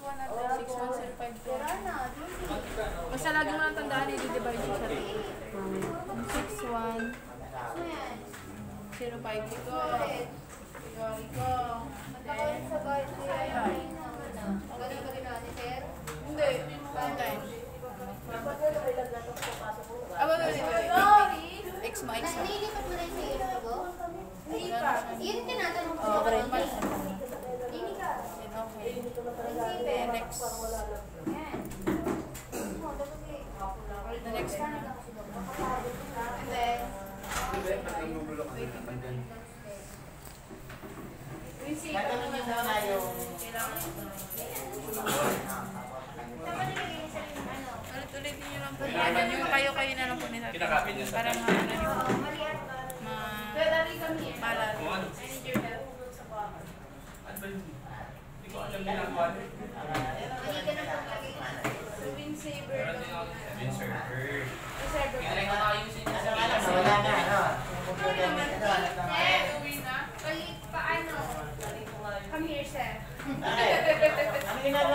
1 at 6105. Basta lagi mo lang tandaan, i-divide siya sa 6105. Iko. Hindi. Aba na ito. X mo, X mo. Nililipat mo rin sa iyo ko? Yun tinatanong ko. Hindi ka. Okay. Next. The next one. And then, Tatanungin mo na yung... ulit-ulit niyo lang po. Yung kayo-kayo na lang po nila. Para maalala. Wala na, ano? Paano? Come here, sir.